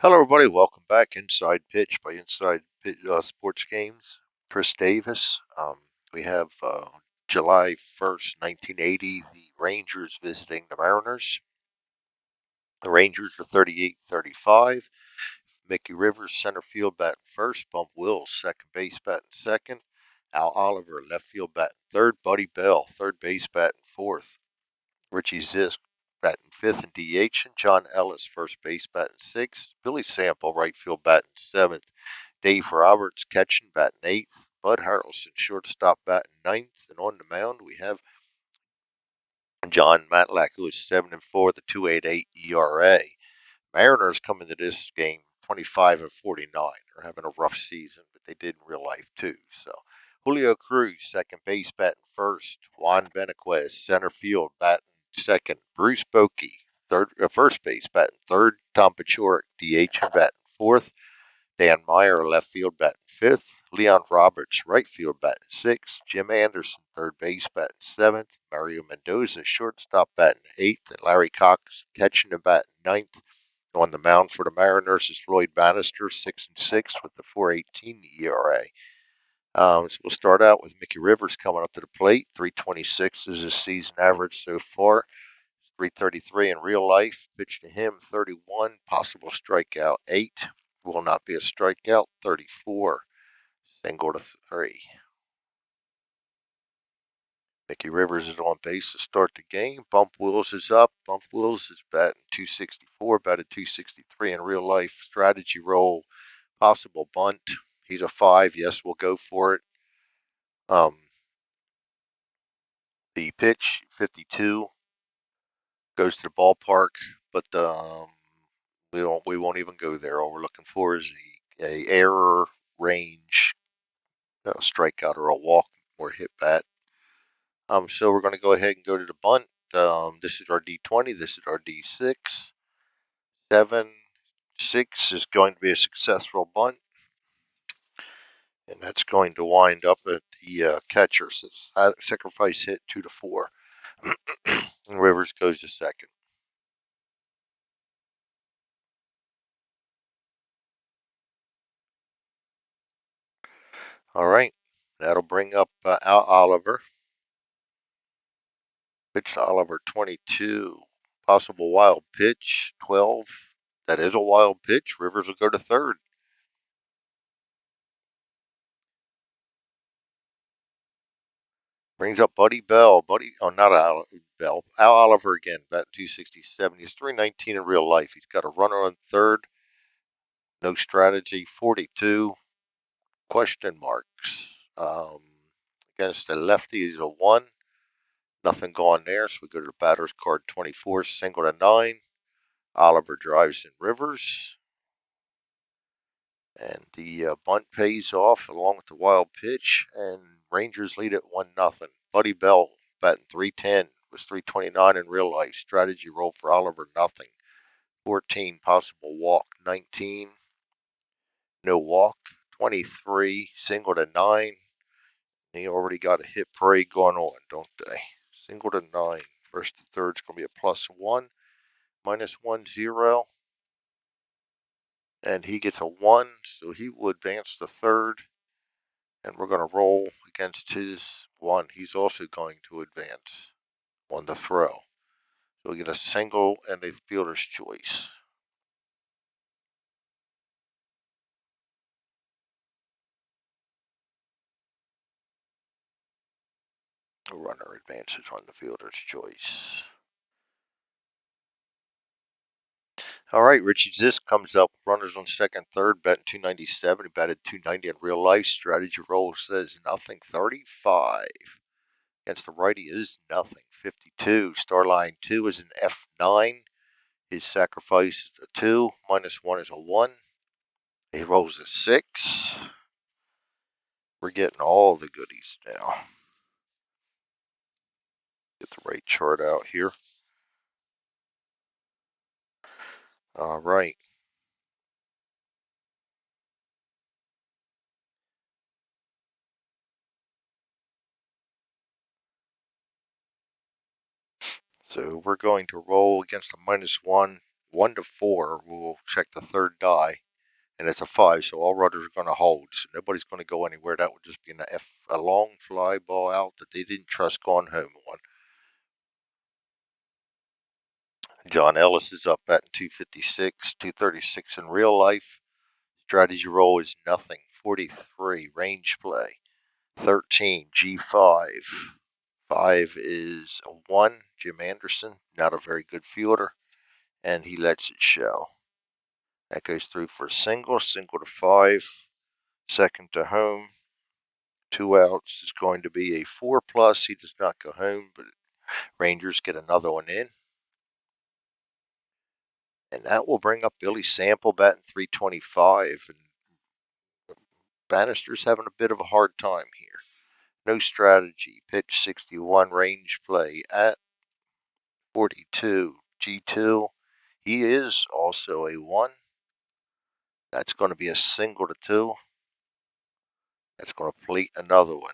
Hello, everybody. Welcome back. Inside Pitch by Inside Pitch, Sports Games. Chris Davis. We have July 1st, 1980, the Rangers visiting the Mariners. The Rangers are 38-35. Mickey Rivers, center field, batting first. Bump Wills, second base, batting second. Al Oliver, left field, batting third. Buddy Bell, third base, batting fourth. Richie Zisk, batting fifth and DH, and John Ellis, first base, batting sixth. Billy Sample, right field, batting seventh. Dave Roberts, catching, batting eighth. Bud Harrelson, shortstop, batting ninth. And on the mound, we have John Matlack, who is 7-4 with a 2.88 ERA. Mariners come into this game 25-49. They're having a rough season, but they did in real life too. So Julio Cruz, second base, batting first. Juan Benaquez, center field, batting second. Bruce Bochy, first base, batting third. Tom Paciorek, DH, and batting fourth. Dan Meyer, left field, batting fifth. Leon Roberts, right field, batting sixth. Jim Anderson, third base, batting seventh. Mario Mendoza, shortstop, batting eighth. And Larry Cox, catching and batting ninth. On the mound for the Mariners is Floyd Bannister, 6-6 with the 4.18 ERA. So we'll start out with Mickey Rivers coming up to the plate. 326 is his season average so far. 333 in real life. Pitch to him, 31. Possible strikeout, 8. Will not be a strikeout, 34. Single to 3. Mickey Rivers is on base to start the game. Bump Wills is up. Bump Wills is batting 264, batted 263 in real life. Strategy roll, possible bunt. He's a 5. Yes, we'll go for it. The pitch, 52, goes to the ballpark, but we won't even go there. All we're looking for is a error range, strikeout or a walk or hit bat. So we're going to go ahead and go to the bunt. This is our D20. This is our D6. 7, 6 is going to be a successful bunt, and that's going to wind up at the catcher. So sacrifice hit 2-4. And Rivers goes to second. All right, that'll bring up Al Oliver. Pitch to Oliver, 22. Possible wild pitch, 12. That is a wild pitch. Rivers will go to third. Brings up Buddy Bell. Not Al Bell. Al Oliver again, batting 267. He's 319 in real life. He's got a runner on third. No strategy, 42. Question marks. Against a lefty, he's a 1. Nothing going there, so we go to the batter's card, 24, single to 9. Oliver drives in Rivers. And the bunt pays off along with the wild pitch, and Rangers lead at 1-0. Buddy Bell batting 310, was 329 in real life. Strategy roll for Oliver, nothing. 14, possible walk, 19. No walk, 23, single to 9. They already got a hit parade going on, don't they? Single to 9. First to third's going to be a +1, -1, 0. And he gets a 1, so he will advance to third. And we're going to roll against his 1. He's also going to advance on the throw. So we get a single and a fielder's choice. The runner advances on the fielder's choice. All right, Richie Zisk comes up. Runners on second, third, batting 297. He batted 290 in real life. Strategy roll says nothing. 35. Against the righty is nothing. 52. Star line 2 is an F9. His sacrifice is a 2. -1 is a 1. He rolls a 6. We're getting all the goodies now. Get the right chart out here. All right. So we're going to roll against a -1, 1 to 4. We'll check the third die, and it's a 5, so all runners are going to hold. So nobody's going to go anywhere. That would just be a long fly ball out that they didn't trust going home on. John Ellis is up batting 256, 236 in real life. Strategy roll is nothing. 43 range play. 13 G5. 5 is a 1. Jim Anderson, not a very good fielder, and he lets it show. That goes through for a single to 5. Second to home. 2 outs is going to be a 4+. He does not go home, but Rangers get another one in. And that will bring up Billy Sample batting 325. And Bannister's having a bit of a hard time here. No strategy. Pitch 61 range play at 42 G2. He is also a 1. That's going to be a single to 2. That's going to plate another one.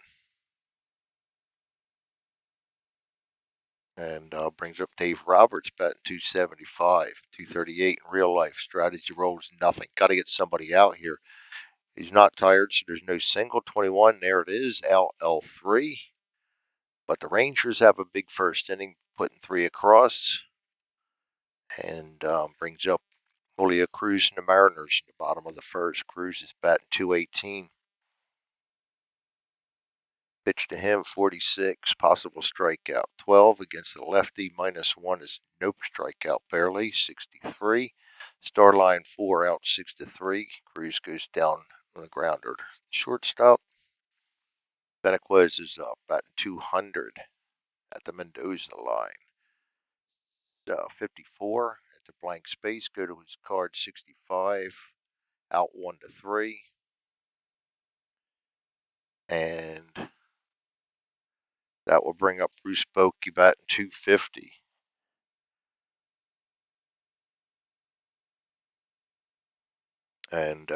And brings up Dave Roberts batting 275, 238 in real life. Strategy rolls nothing. Got to get somebody out here. He's not tired, so there's no single. 21, there it is, out L3. But the Rangers have a big first inning, putting 3 across. And brings up Julio Cruz and the Mariners in the bottom of the first. Cruz is batting 218. Pitch to him, 46, possible strikeout. 12 against the lefty, -1 is nope strikeout barely, 63. Star line 4 out, 6-3. Cruz goes down on the grounder. Shortstop. Benaquez is up, batting 200 at the Mendoza line. 54 at the blank space, go to his card, 65, out 1-3. And that will bring up Bruce Bochy batting 250. And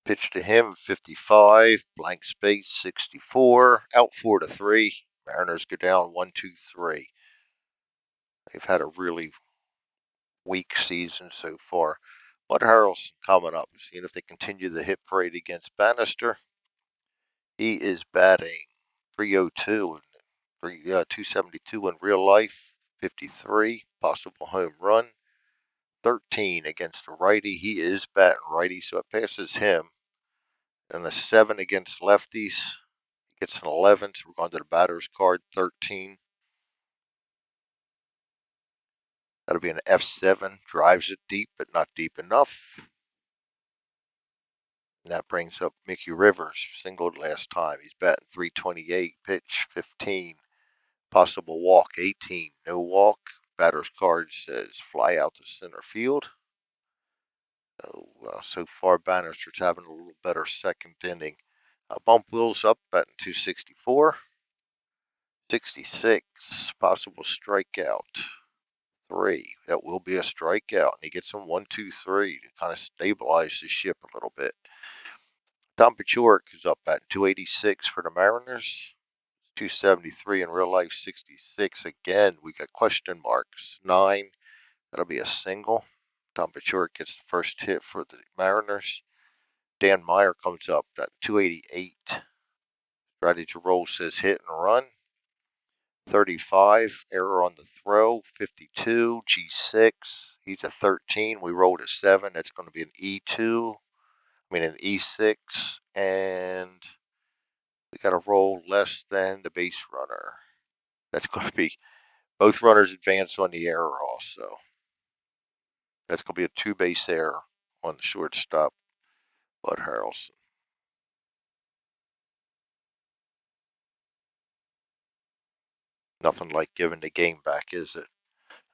pitch to him, 55, blank space, 64, out 4-3. Mariners go down 1-2-3. They've had a really weak season so far. Bud Harrelson coming up, seeing if they continue the hit parade against Bannister. He is batting 302 and 272 in real life, 53, possible home run. 13 against the righty. He is batting righty, so it passes him. And a 7 against lefties. He gets an 11, so we're going to the batter's card, 13. That'll be an F7. Drives it deep, but not deep enough. And that brings up Mickey Rivers, singled last time. He's batting 328, pitch 15. Possible walk 18, no walk. Batter's card says fly out to center field. So far, Bannister's having a little better second inning. Bump wheels up, batting 264. 66, possible strikeout. 3, that will be a strikeout. And he gets him 1, 2, 3 to kind of stabilize the ship a little bit. Tom Paciorek is up batting 286 for the Mariners. 273 in real life, 66. Again, we got question marks. 9, that'll be a single. Tom Paciorek gets the first hit for the Mariners. Dan Meyer comes up at 288. Strategy roll says hit and run. 35, error on the throw. 52, G6. He's a 13. We rolled a 7. That's going to be an E2. An E6. And we got to roll less than the base runner. That's going to be both runners advance on the error also. That's going to be a 2-base error on the shortstop, Bud Harrelson. Nothing like giving the game back, is it?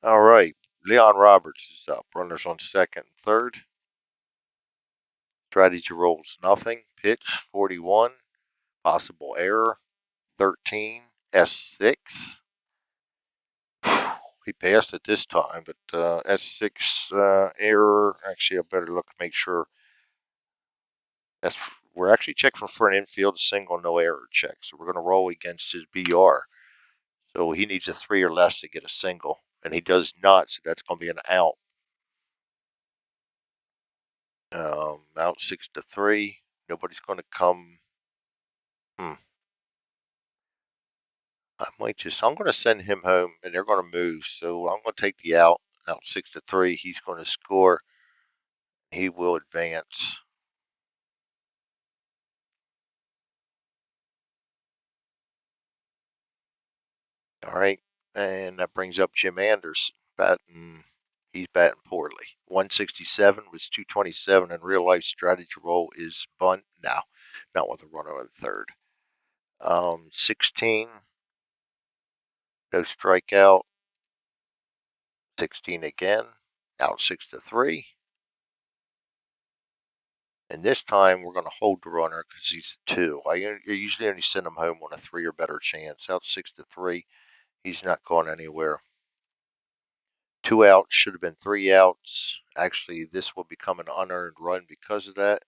All right. Leon Roberts is up. Runners on second and third. Strategy rolls nothing. Pitch 41. Possible error 13. S6. He passed it this time, but S6 error. Actually, I better look, make sure. We're actually checking for an infield single, no error check. So we're going to roll against his BR. So he needs a 3 or less to get a single, and he does not, so that's going to be an out. Out 6-3. Nobody's going to come. I'm going to send him home, and they're going to move. So I'm going to take the out. Out 6-3. He's going to score. He will advance. All right, and that brings up Jim Anders batting. He's batting poorly. 167 was 227, and real life strategy roll is bunt. No, not with a runner on third. 16, no strikeout. 16 again, out 6-3. And this time we're going to hold the runner because he's a 2. I usually only send him home on a 3 or better chance. Out 6-3. He's not going anywhere. 2 outs should have been 3 outs. Actually, this will become an unearned run because of that.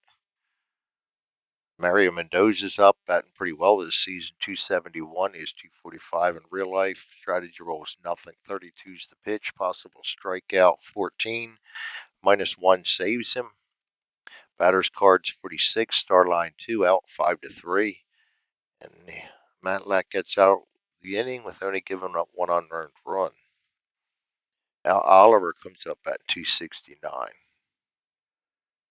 Mario Mendoza's up, batting pretty well this season. 271 is 245 in real life. Strategy rolls nothing. 32 is the pitch. Possible strikeout 14. -1 saves him. Batter's cards 46. Star line 2 out 5-3. And Matlack gets out the inning with only giving up 1 unearned run. Al Oliver comes up at 269.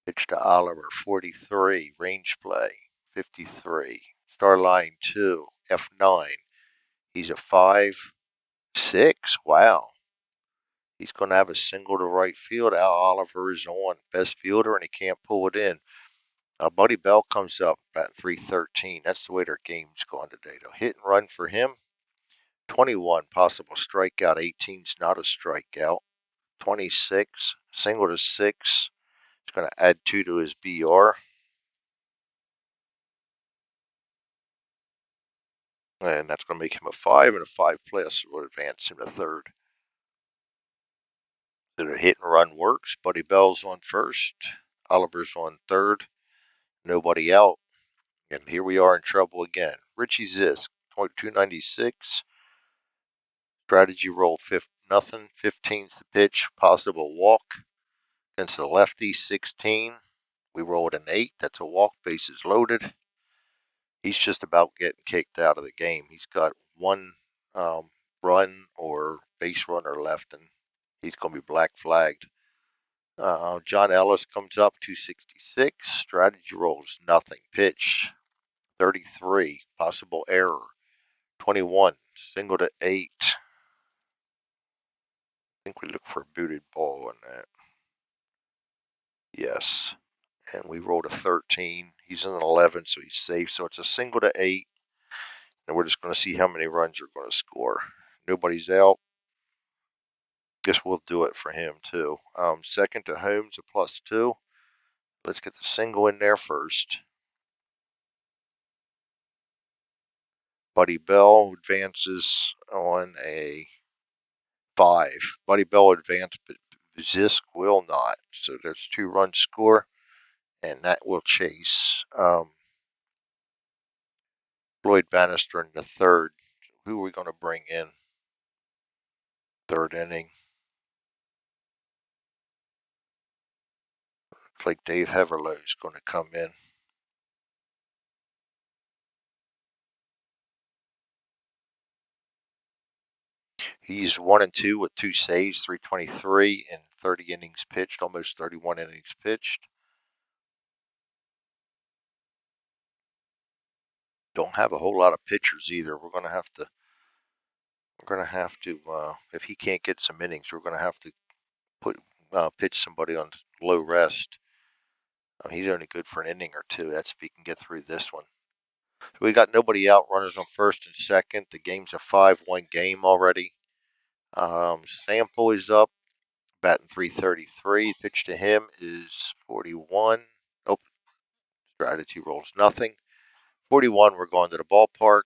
Pitch to Oliver, 43. Range play, 53. Star line 2, F9. He's a 5-6. Wow. He's going to have a single to right field. Al Oliver is on. Best fielder, and he can't pull it in. Buddy Bell comes up at 313. That's the way their game's going today. They'll hit and run for him. 21, possible strikeout. 18 is not a strikeout. 26, single to 6. It's going to add 2 to his BR. And that's going to make him a 5, and a 5 plus will advance him to third. So the hit and run works. Buddy Bell's on first. Oliver's on third. Nobody out. And here we are in trouble again. Richie Zisk, 296. Strategy roll 0. 15's the pitch. Possible walk. Against the lefty, 16. We rolled an 8. That's a walk. Bases loaded. He's just about getting kicked out of the game. He's got 1 run or base runner left, and he's going to be black flagged. John Ellis comes up 266. Strategy rolls nothing. Pitch 33. Possible error 21. Single to 8. I think we look for a booted ball on that. Yes. And we rolled a 13. He's an 11, so he's safe. So it's a single to 8. And we're just going to see how many runs you're going to score. Nobody's out. Guess we'll do it for him too. Second to Holmes, a +2. Let's get the single in there first. Buddy Bell advances on a 5. Buddy Bell advanced, but Zisk will not. So there's 2 run score, and that will chase. Floyd Bannister in the third. Who are we going to bring in? Third inning. Looks like Dave Heverlow is going to come in. He's 1-2 with 2 saves, 323 in 30 innings pitched, almost 31 innings pitched. Don't have a whole lot of pitchers either. We're going to have to, if he can't get some innings, we're going to have to pitch somebody on low rest. He's only good for an inning or 2. That's if he can get through this one. So we got nobody out. Runners on first and second. The game's a 5-1 game already. Sample is up, batting 333. Pitch to him is 41. Nope. Strategy rolls nothing. 41. We're going to the ballpark.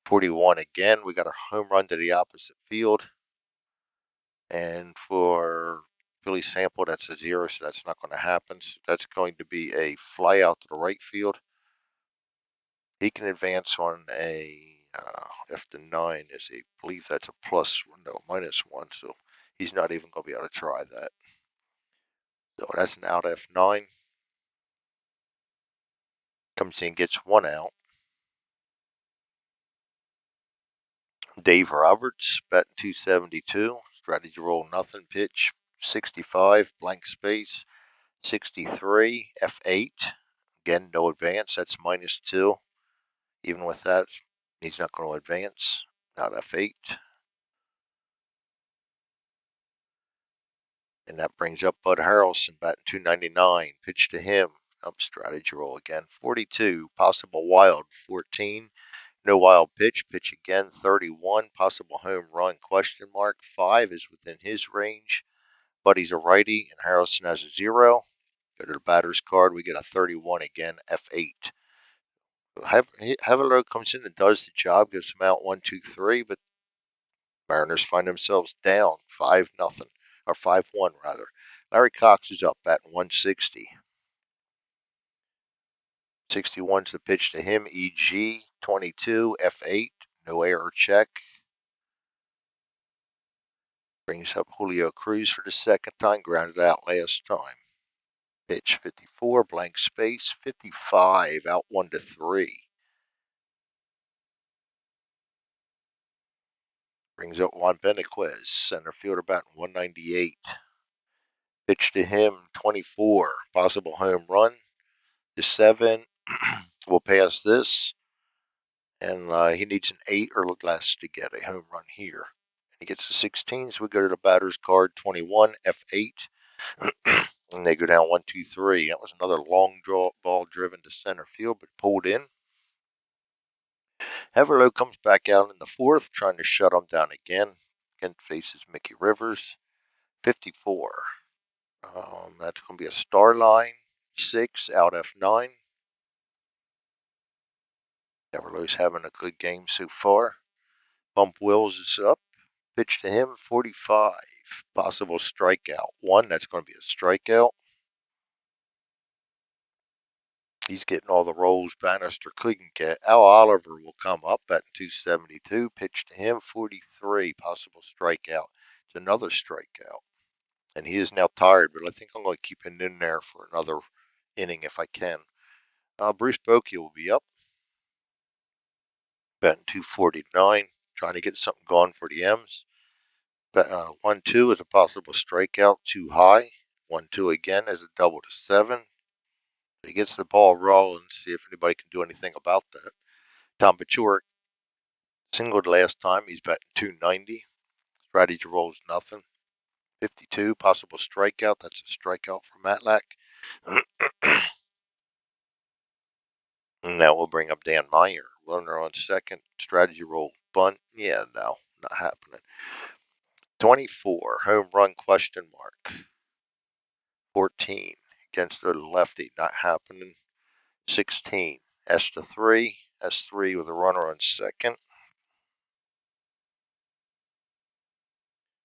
41 again. We got a home run to the opposite field. And for Billy Sample, that's a 0, so that's not going to happen. So that's going to be a fly out to the right field. He can advance on a After 9 is I believe that's a plus, no, -1, so he's not even going to be able to try that. So that's an out F9. Comes in, gets 1 out. Dave Roberts, batting 272. Strategy roll nothing. Pitch 65, blank space. 63, F8. Again, no advance. That's -2. Even with that, he's not going to advance. Not F8. And that brings up Bud Harrelson, batting 299. Pitch to him. Up strategy roll again. 42, possible wild. 14, no wild pitch. Pitch again. 31, possible home run, question mark. 5 is within his range. Buddy's a righty, and Harrelson has a 0. Go to the batter's card. We get a 31 again, F8. Havelow comes in and does the job, gives them out 1, 2, 3, but Mariners find themselves down 5-0, or 5-1 rather. Larry Cox is up batting 160. 61's the pitch to him, EG. 22, F8, no error check. Brings up Julio Cruz for the second time, grounded out last time. Pitch 54, blank space. 55, out 1 to 3. Brings up Juan Benaquez, center fielder batting 198. Pitch to him, 24, possible home run. The 7 will pass this, and he needs an 8 or less to get a home run here. And he gets the 16, so we go to the batter's card, 21, F8, and they go down 1, 2, 3. That was another long draw ball driven to center field, but pulled in. Haverlow comes back out in the 4th, trying to shut him down again. Again faces Mickey Rivers, 54. That's going to be a star line. 6, out F9. Haverlow's having a good game so far. Bump Wills is up. Pitch to him, 45. Possible strikeout. 1, that's going to be a strikeout. He's getting all the rolls Bannister couldn't get. Al Oliver will come up at 272. Pitch to him, 43. Possible strikeout. It's another strikeout. And he is now tired, but I think I'm going to keep him in there for another inning if I can. Bruce Bochy will be up. Batting 249. Trying to get something going for the M's. 1-2 is a possible strikeout, too high. 1-2 again is a double to 7. He gets the ball rolling, see if anybody can do anything about that. Tom Paciorek singled last time. He's batting 290. Strategy rolls nothing. 52, possible strikeout. That's a strikeout for Matlack. And that will bring up Dan Meyer. Runner on second. Strategy roll bunt. Yeah, no, not happening. 24, home run question mark. 14, against the lefty, not happening. 16, S to 3. S3 with a runner on second.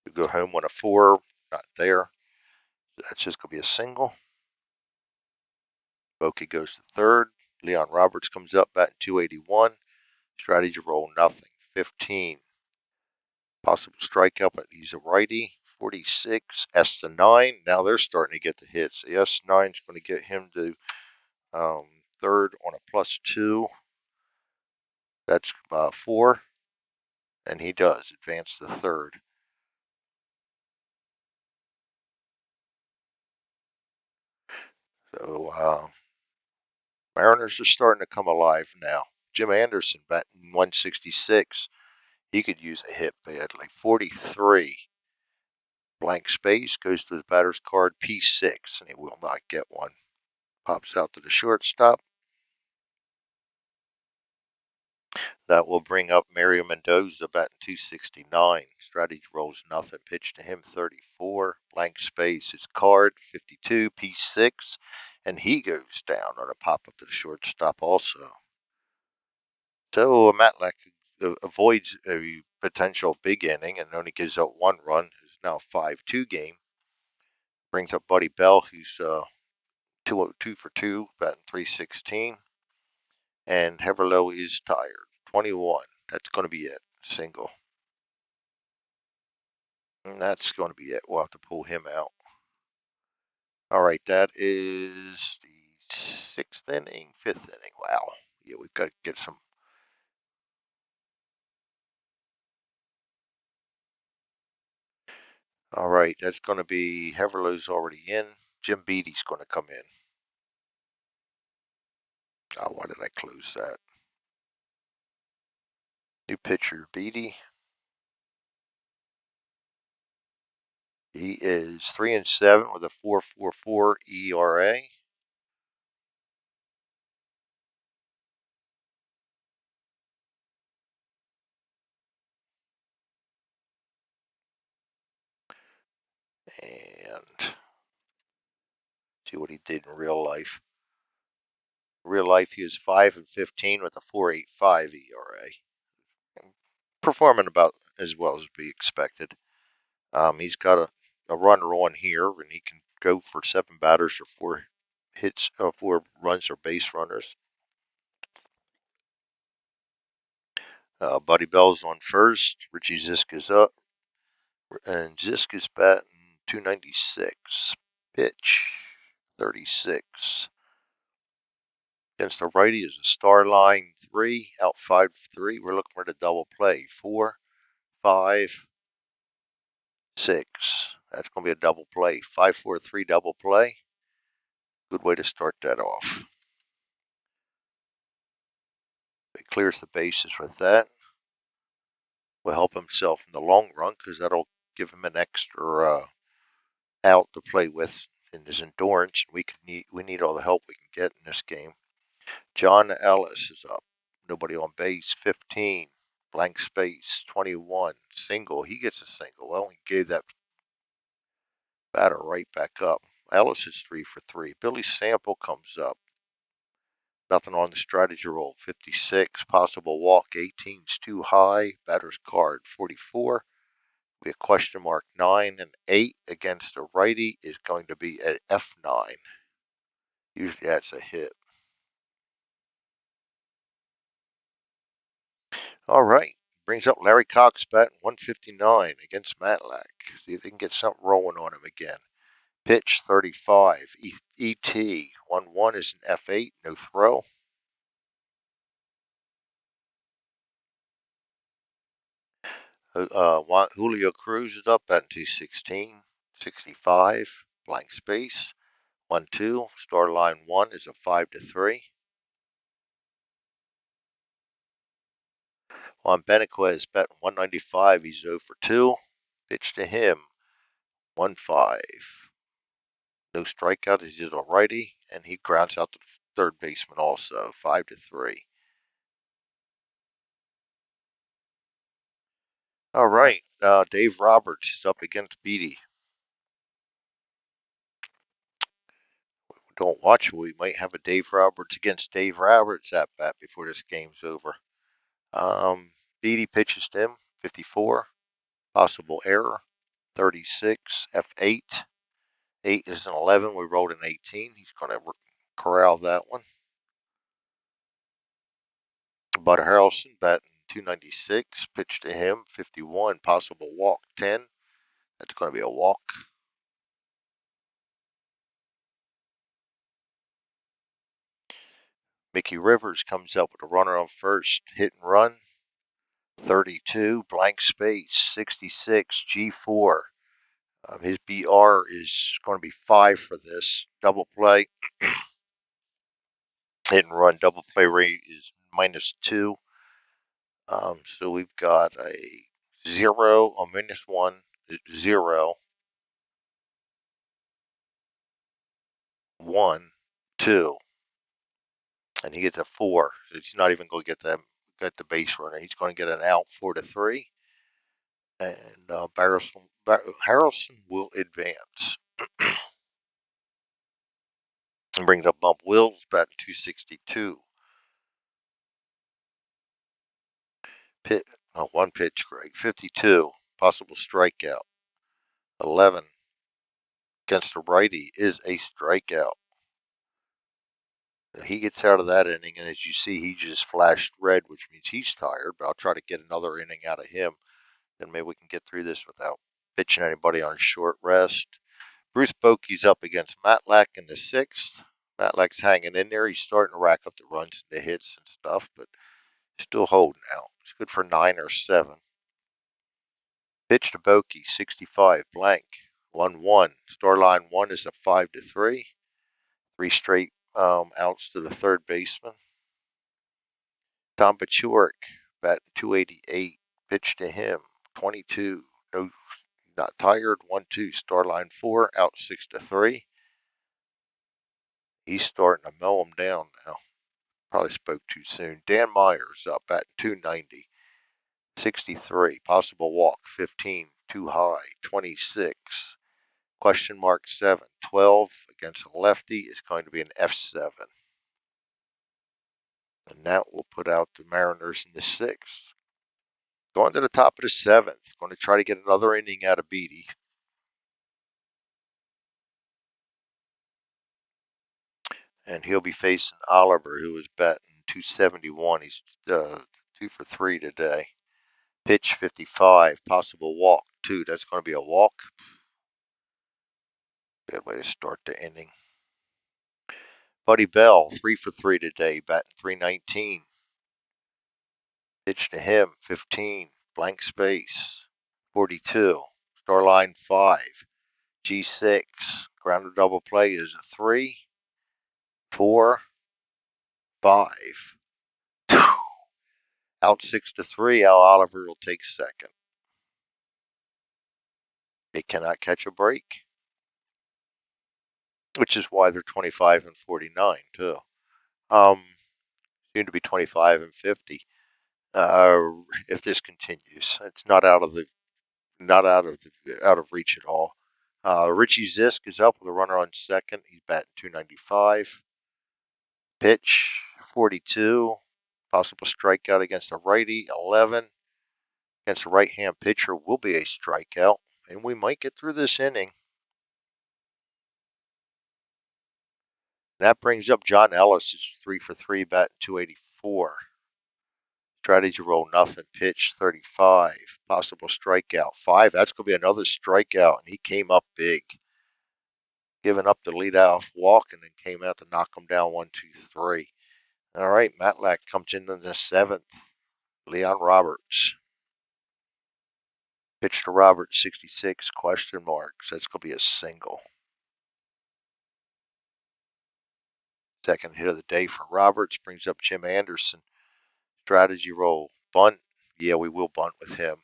You go home on a 4, not there. That's just going to be a single. Bochy goes to third. Leon Roberts comes up, batting 281. Strategy roll nothing. 15. Possible strikeout, but he's a righty. 46. S to 9. Now they're starting to get the hits. The S9 is going to get him to third on a +2. That's 4. And he does advance to third. So Mariners are starting to come alive now. Jim Anderson batting 166. He could use a hit badly. 43. Blank space goes to his batter's card, P6, and he will not get one. Pops out to the shortstop. That will bring up Mario Mendoza batting 269. Strategy rolls nothing. Pitch to him, 34. Blank space is card, 52, P6, and he goes down on a pop up to the shortstop also. So Matlack avoids a potential big inning and only gives up 1 run. It's now a 5-2 game. Brings up Buddy Bell, who's 2 for 2, batting 316. And Haverlow is tired, 21. That's going to be it. Single. And that's going to be it. We'll have to pull him out. All right, that is the sixth inning, fifth inning. Wow. Yeah, we've got to get some. All right, that's going to be Heverlow's already in. Jim Beatty's going to come in. Oh, why did I close that? New pitcher, Beatty. He is 3-7 with a 4.44 ERA. And see what he did in real life. In real life, he was 5-15 with a 4.85 ERA. Performing about as well as be expected. He's got a runner on here, and he can go for 7 batters or 4 hits, 4 runs or base runners. Buddy Bell's on first. Richie Ziska's up, and Ziska's batting 296. Pitch 36. Against the righty is a star line 3, out 5-3. We're looking for the double play 4, 5, 6. That's going to be a double play. 5-4-3 double play. Good way to start that off. He clears the bases with that. Will help himself in the long run because that'll give him an extra out to play with in his endurance. We need all the help we can get in this game. John Ellis is up. Nobody on base. 15. Blank space. 21. Single. He gets a single. Well, he gave that batter right back up. Ellis is 3 for 3. Billy Sample comes up. Nothing on the strategy roll. 56. Possible walk. 18's too high. Batter's card. 44. We have question mark 9 and 8 against a righty is going to be at F9. Usually that's a hit. All right. Brings up Larry Cox batting 159 against Matlack. See if they can get something rolling on him again. Pitch 35. ET 1-1 is an F8. No throw. Julio Cruz is up batting 216. 65. Blank space. 1-2. Star line 1 is a 5-3. On Benaquez batting 195. He's 0 for 2. Pitch to him. 1-5. No strikeout as he's a righty, and he grounds out the third baseman also. 5-3. All right. Dave Roberts is up against Beatty. Don't watch. We might have a Dave Roberts against Dave Roberts at bat before this game's over. Beatty pitches to him. 54. Possible error. 36. F8. 8 is an 11. We rolled an 18. He's going to corral that one. Bud Harrelson batting 296. Pitch to him. 51. Possible walk. 10. That's going to be a walk. Mickey Rivers comes up with a runner on first. Hit and run. 32. Blank space. 66. G4. His BR is going to be 5 for this. Double play. Hit and run. Double play rate is -2. So we've got a 0, a -1, 0, 1, 2. And he gets a 4. So he's not even going to get the base runner. He's going to get an out 4-3. And Harrelson will advance. And brings up Bump Wills batting 262. One pitch, Greg. 52. Possible strikeout. 11. Against a righty is a strikeout. He gets out of that inning, and as you see, he just flashed red, which means he's tired. But I'll try to get another inning out of him. Then maybe we can get through this without pitching anybody on short rest. Bruce Bochy's up against Matlack in the sixth. Matlack's hanging in there. He's starting to rack up the runs and the hits and stuff, but still holding out. It's good for 9 or 7. Pitch to Bochy, 65, blank, 1-1. Scoreline 1 is a 5-3. 3 straight outs to the third baseman. Tom Paciorek, batting 288. Pitch to him, 22. No, not tired. 1-2. Scoreline 4, out 6-3. He's starting to mow him down now. Probably spoke too soon. Dan Myers up at 290. 63. Possible walk. 15. Too high. 26. Question mark 7. 12 against a lefty is going to be an F7. And that will put out the Mariners in the 6th. Going to the top of the 7th. Going to try to get another inning out of Beatty. And he'll be facing Oliver, who is batting 271. He's 2 for 3 today. Pitch 55. Possible walk 2. That's going to be a walk. Good way to start the inning. Buddy Bell, 3 for 3 today, batting 319. Pitch to him, 15. Blank space, 42. Scoreline 5. G6. Grounded double play is a 3, 4, 5. Out 6-3. Al Oliver will take second. They cannot catch a break, which is why they're 25 and 49 too. Soon to be 25 and 50. If this continues, it's not out of reach at all. Richie Zisk is up with a runner on second. He's batting 295. Pitch 42. Possible strikeout against a righty. 11 against a right-hand pitcher will be a strikeout, and we might get through this inning. That brings up John Ellis, is 3 for 3, batting 284. Strategy roll, nothing. Pitch 35. Possible strikeout 5. That's going to be another strikeout, and he came up big, giving up the leadoff walk, and then came out to knock him down 1-2-3. All right, Matlack comes in the 7th. Leon Roberts. Pitch to Roberts, 66, question marks. That's going to be a single. Second hit of the day for Roberts brings up Jim Anderson. Strategy roll, bunt. Yeah, we will bunt with him.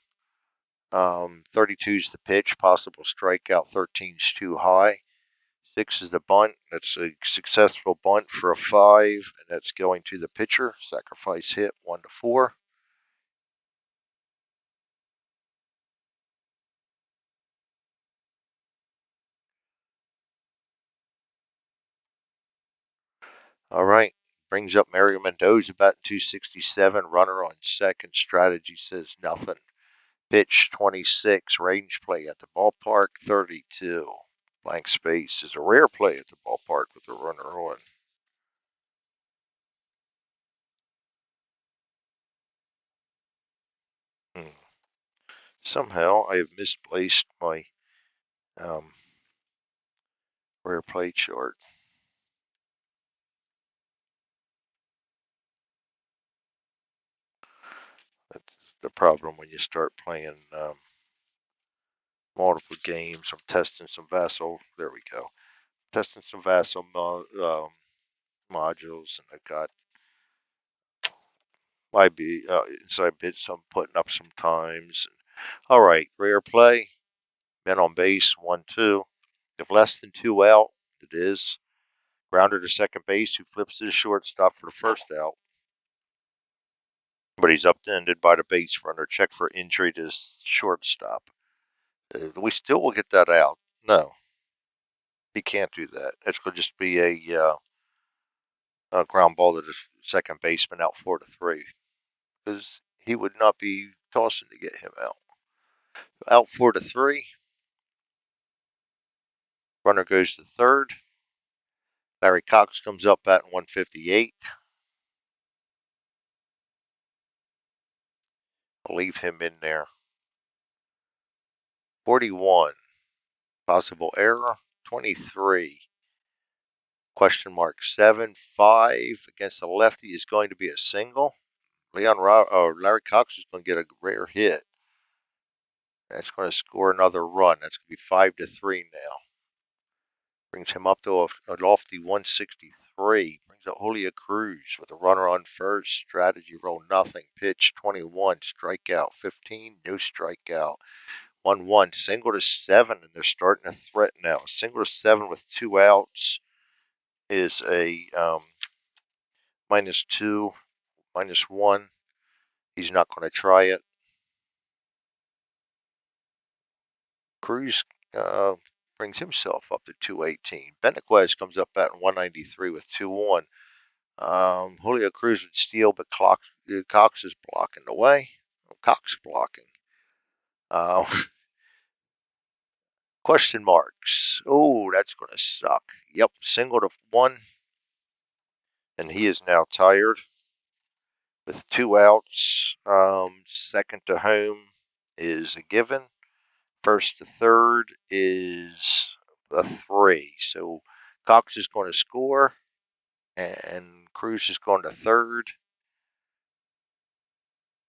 32 is the pitch. Possible strikeout. 13 is too high. 6 is the bunt. That's a successful bunt for a 5, and that's going to the pitcher. Sacrifice hit, 1-4. All right. Brings up Mario Mendoza, about 267. Runner on second. Strategy says nothing. Pitch 26. Range play at the ballpark, 32. Blank space is a rare play at the ballpark with a runner on. Somehow I have misplaced my rare play chart. That's the problem when you start playing multiple games. I'm testing some Vassal. There we go. Testing some Vassal modules, and I got my inside bits I'm putting up sometimes. All right, rare play. Men on base, 1-2. If less than 2 out, it is. Grounder to second base, who flips to the shortstop for the first out. But he's upended by the base runner. Check for injury to shortstop. We still will get that out. No, he can't do that. It's going to just be a ground ball to the second baseman, out 4-3, because he would not be tossing to get him out. Out 4-3. Runner goes to third. Larry Cox comes up batting 158. I'll leave him in there. 41. Possible error. 23. Question mark 7-5 against the lefty is going to be a single. Larry Cox is going to get a rare hit. That's going to score another run. That's going to be 5-3 now. Brings him up to a lofty 163. Brings up Julio Cruz with a runner on first. Strategy roll nothing. Pitch 21. Strikeout 15. No strikeout. 1-1. Single to 7, and they're starting to threaten now. Single to 7 with 2 outs is a -2, -1. He's not going to try it. Cruz brings himself up to 218. Benaquez comes up at 193 with 2-1. Julio Cruz would steal, but Cox is blocking the way. Cox blocking. Uh, question marks. Oh, that's going to suck. Yep, single to 1. And he is now tired with 2 outs. Second to home is a given. First to third is a 3. So Cox is going to score, and Cruz is going to third.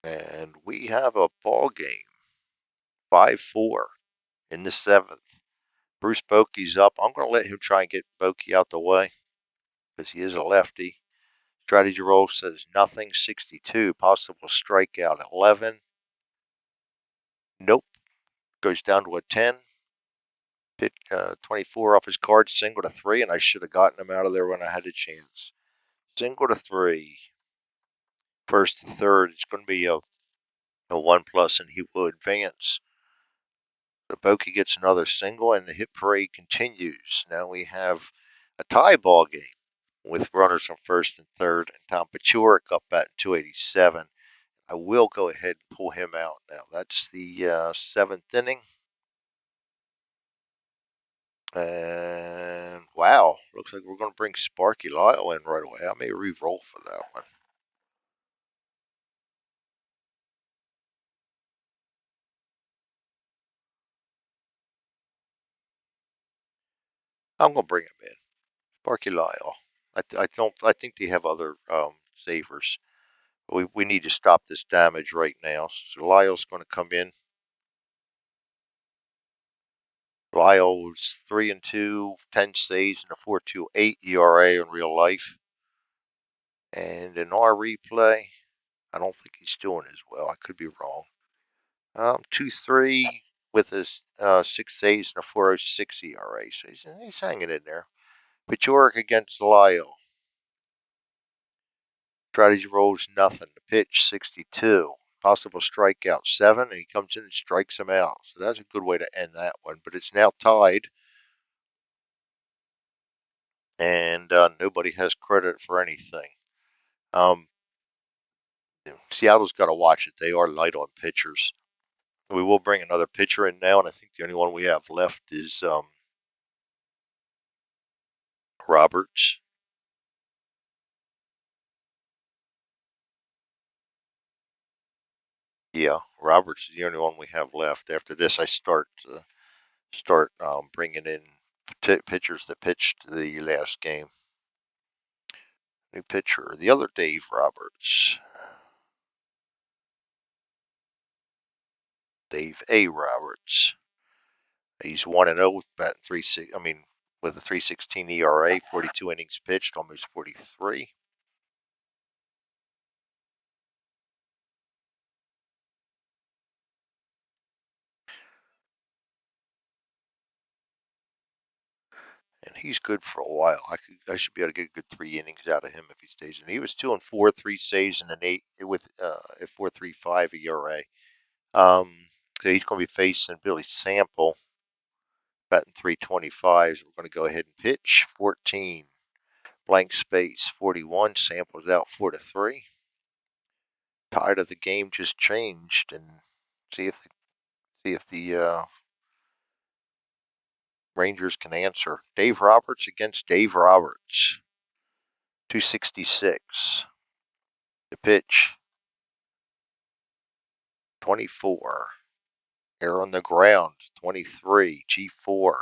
And we have a ball game. 5-4 in the 7th. Bruce Bochy's up. I'm going to let him try and get Bochy out the way because he is a lefty. Strategy roll says nothing. 62. Possible strikeout 11. Nope. Goes down to a 10. Hit 24 off his card. Single to 3, and I should have gotten him out of there when I had a chance. Single to 3. First to third. It's going to be a 1+, and he will advance. The Bochy gets another single, and the hit parade continues. Now we have a tie ball game with runners on first and third, and Tom Paciorek up at 287. I will go ahead and pull him out now. That's the 7th inning. And wow, looks like we're going to bring Sparky Lyle in right away. I may re-roll for that one. I'm going to bring him in. Sparky Lyle. I think they have other savers. We need to stop this damage right now. So Lyle's going to come in. Lyle's 3-2, 10 saves, and a 4.28 ERA in real life. And in our replay, I don't think he's doing as well. I could be wrong. 2.3 with his 6 saves and a 4.06 ERA. So he's hanging in there. Paciorek against Lyle. Strategy rolls nothing. The pitch 62. Possible strikeout 7, and he comes in and strikes him out. So that's a good way to end that one. But it's now tied, and nobody has credit for anything. Seattle's got to watch it. They are light on pitchers. We will bring another pitcher in now, and I think the only one we have left is Roberts. Yeah, Roberts is the only one we have left. After this, I start bringing in pitchers that pitched the last game. New pitcher, the other Dave Roberts. Dave A. Roberts. He's 1-0 with batting 3.6. I mean, with a 3.16 ERA, 42 innings pitched, almost 43. And he's good for a while. I should be able to get a good 3 innings out of him if he stays in. He was 2-4, 3 saves, and an 8 with a 4.35 ERA. So he's going to be facing Billy Sample, batting 325. So we're going to go ahead and pitch 14. Blank space 41. Sample's out 4-3. Tide of the game just changed, and see if the Rangers can answer. Dave Roberts against Dave Roberts. 266. The pitch. 24. Air on the ground. 23. G4.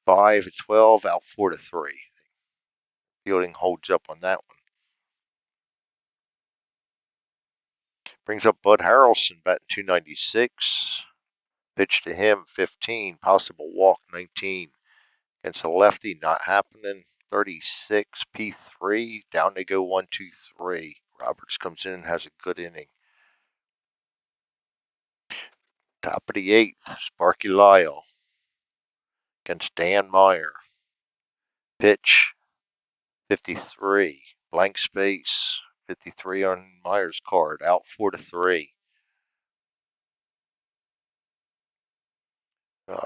5-12. Out 4-3. Fielding holds up on that one. Brings up Bud Harrelson batting 296. Pitch to him 15. Possible walk 19. Against a lefty, not happening. 36, P3, down they go 1-2-3. Roberts comes in and has a good inning. Top of the 8th, Sparky Lyle against Dan Meyer. Pitch, 53, blank space, 53 on Meyer's card, out 4-3.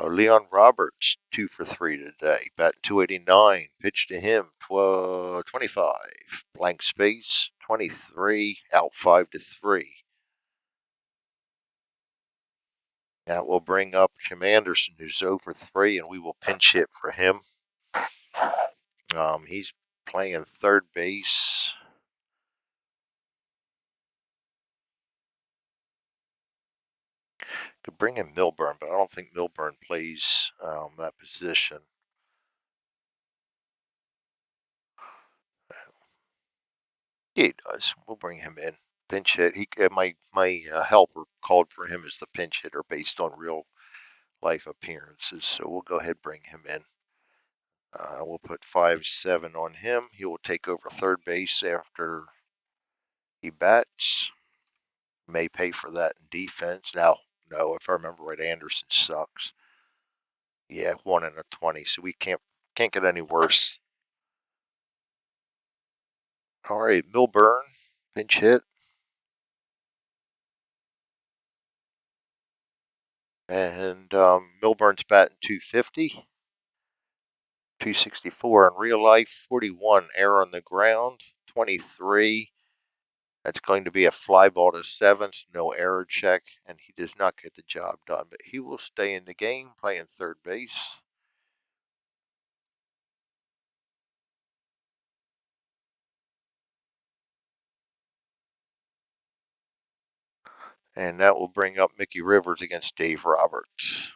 Leon Roberts, 2 for 3 today, batting 289. Pitch to him, 25, blank space, 23, out 5-3. That will bring up Jim Anderson, who's 0 for 3, and we will pinch hit for him. He's playing third base. Could bring in Milburn, but I don't think Milburn plays that position. Yeah, he does. We'll bring him in. Pinch hit. My helper called for him as the pinch hitter based on real life appearances, so we'll go ahead and bring him in. We'll put 5-7 on him. He will take over third base after he bats. May pay for that in defense. Now, no, if I remember right, Anderson sucks. Yeah, 1-20, so we can't get any worse. All right, Milburn, pinch hit. And Milburn's batting 250, 264 in real life, 41 air on the ground, 23. That's going to be a fly ball to 7th, no error check, and he does not get the job done. But he will stay in the game playing third base. And that will bring up Mickey Rivers against Dave Roberts.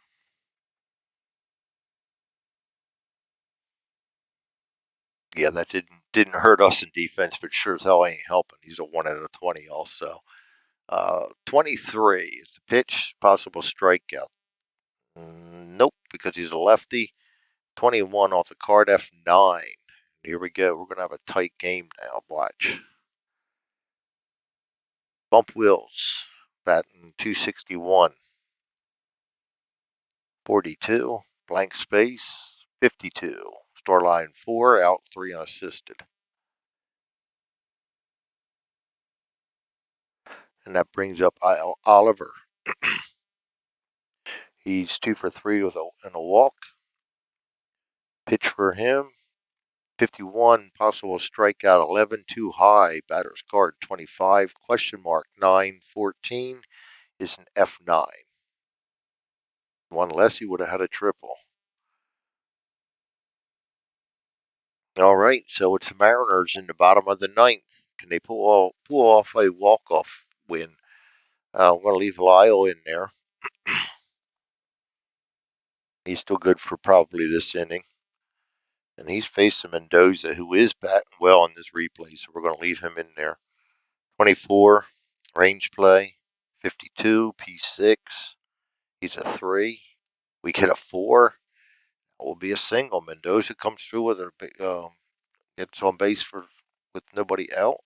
Yeah, that didn't hurt us in defense, but sure as hell ain't helping. He's a 1-20 also. 23 is the pitch, possible strikeout. Nope, because he's a lefty. 21 off the card, F9. Here we go. We're going to have a tight game now. Watch. Bump wheels. Batting 261. 42. Blank space. 52. Storyline 4. Out 3 unassisted. And that brings up Oliver. He's 2 for 3 with a walk. Pitch for him. 51, possible strikeout 11, too high. Batter's card 25, question mark 9, 14 is an F9. One less, he would have had a triple. All right, so it's the Mariners in the bottom of the 9th. Can they pull off a walk-off win? I'm going to leave Lyle in there. He's still good for probably this inning. And he's facing Mendoza, who is batting well in this replay, so we're going to leave him in there. 24, range play. 52, P6. He's a 3. We get a 4. It will be a single. Mendoza comes through with gets on base with nobody out.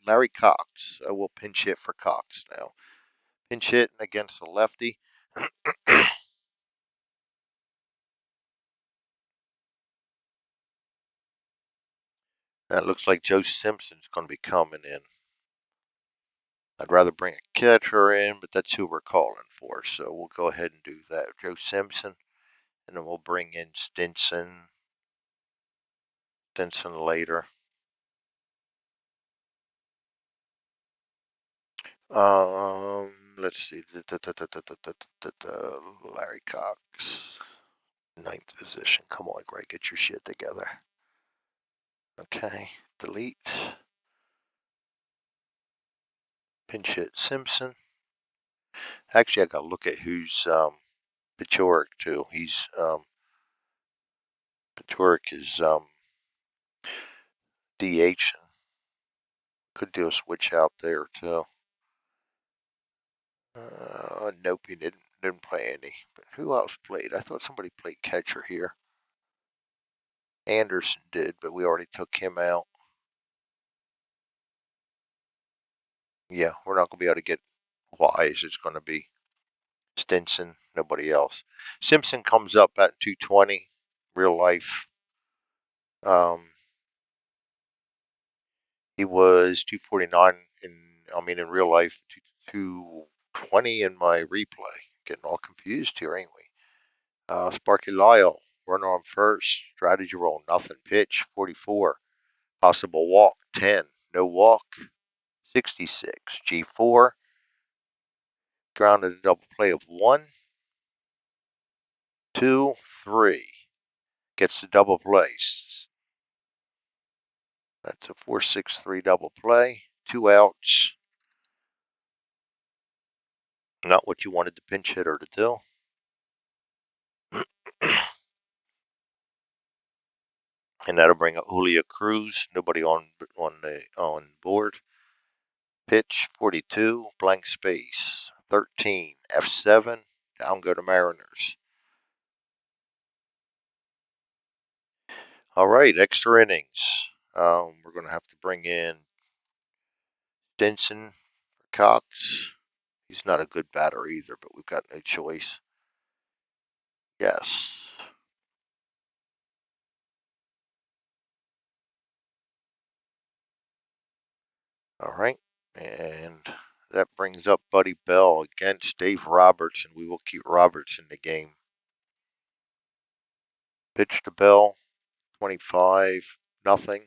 Larry Cox. I will pinch hit for Cox now. Pinch hitting against the lefty. That looks like Joe Simpson's going to be coming in. I'd rather bring a catcher in, but that's who we're calling for. So we'll go ahead and do that. Joe Simpson. And then we'll bring in Stinson later. Let's see. Larry Cox. Ninth position. Come on, Greg, get your shit together. Okay, delete. Pinch hit Simpson. Actually, I gotta look at who's Pechoric too. He's Pechoric is DH. Could do a switch out there too. Nope, he didn't play any. But who else played? I thought somebody played catcher here. Anderson did, but we already took him out. Yeah, we're not gonna be able to get Wise. It's gonna be Stinson, nobody else. Simpson comes up at 220, real life. He was 249 in real life, 220 in my replay. Getting all confused here, ain't we? Sparky Lyle, runner on first, strategy roll, nothing. Pitch, 44. Possible walk, 10. No walk, 66. G4, grounded a double play of 1, 2, 3. Gets the double plays. That's a 4-6-3 double play. 2 outs. Not what you wanted the pinch hitter to do. And that'll bring up Julio Cruz. Nobody on board. Pitch 42, blank space 13, F7. Down go to Mariners. All right, extra innings. We're going to have to bring in Stinson for Cox. He's not a good batter either, but we've got no choice. Yes. All right. And that brings up Buddy Bell against Dave Robertson. We will keep Roberts in the game. Pitch to Bell, 25, nothing.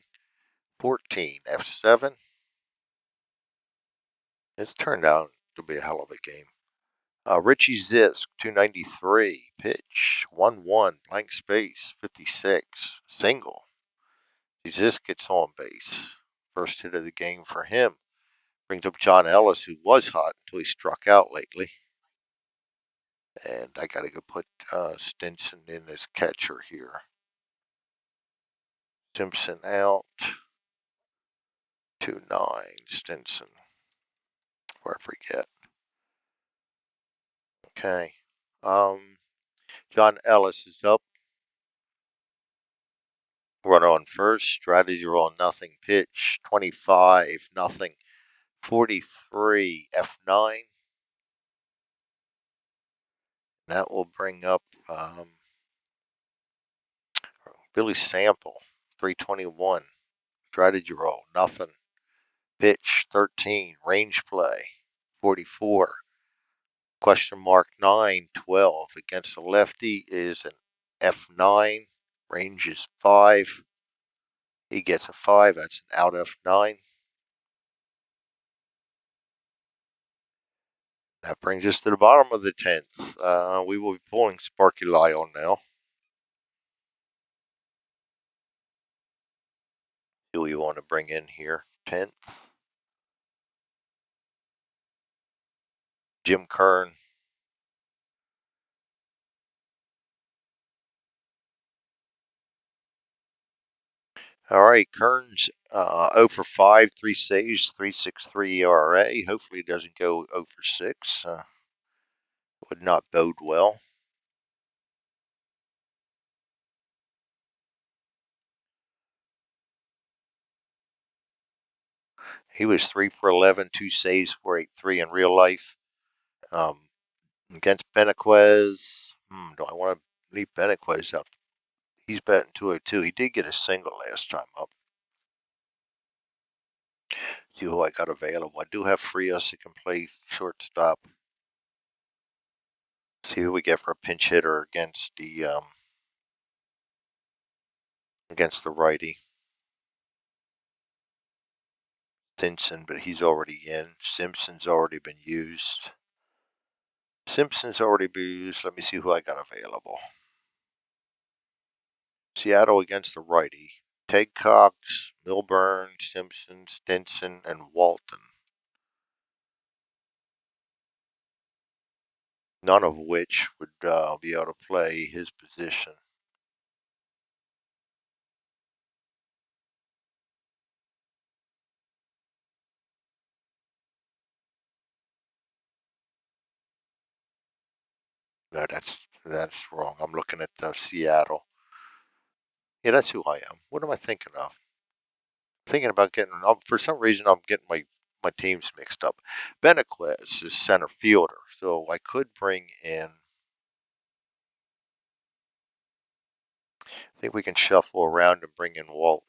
14, F7. It's turned out to be a hell of a game. Richie Zisk, 293. Pitch, 1-1, blank space, 56. Single. Zisk gets on base. First hit of the game for him. Brings up John Ellis, who was hot until he struck out lately. And I got to go put Stinson in as catcher here. Simpson out. 2-9, Stinson. Before I forget. Okay. John Ellis is up. Runner on first. Strategy roll, nothing. Pitch, 25, nothing. 43, F9. That will bring up Billy Sample, 321. Strategy roll, nothing. Pitch, 13. Range play, 44. Question mark 9, 12. Against the lefty is an F9. Range is 5. He gets a 5. That's an out F9. That brings us to the bottom of the 10th. We will be pulling Sparky Lyle now. Who we want to bring in here? 10th. Jim Kern. All right, Kern's 0 for 5, 3 saves, 3.63 ERA. Hopefully, he doesn't go 0 for 6. Would not bode well. He was 3 for 11, 2 saves, 4.83 in real life. Against Benaquez, do I want to leave Benaquez out? He's batting 202. He did get a single last time up. See who I got available. I do have Frias that can play shortstop. See who we get for a pinch hitter against the righty. Stinson, but he's already in. Simpson's already been used. Let me see who I got available. Seattle against the righty. Ted Cox, Milburn, Simpson, Stinson, and Walton. None of which would be able to play his position. No, that's wrong. I'm looking at Seattle. Yeah, that's who I am. What am I thinking of? Thinking about getting. For some reason, I'm getting my teams mixed up. Benaquez is center fielder, so I could bring in. I think we can shuffle around and bring in Walton.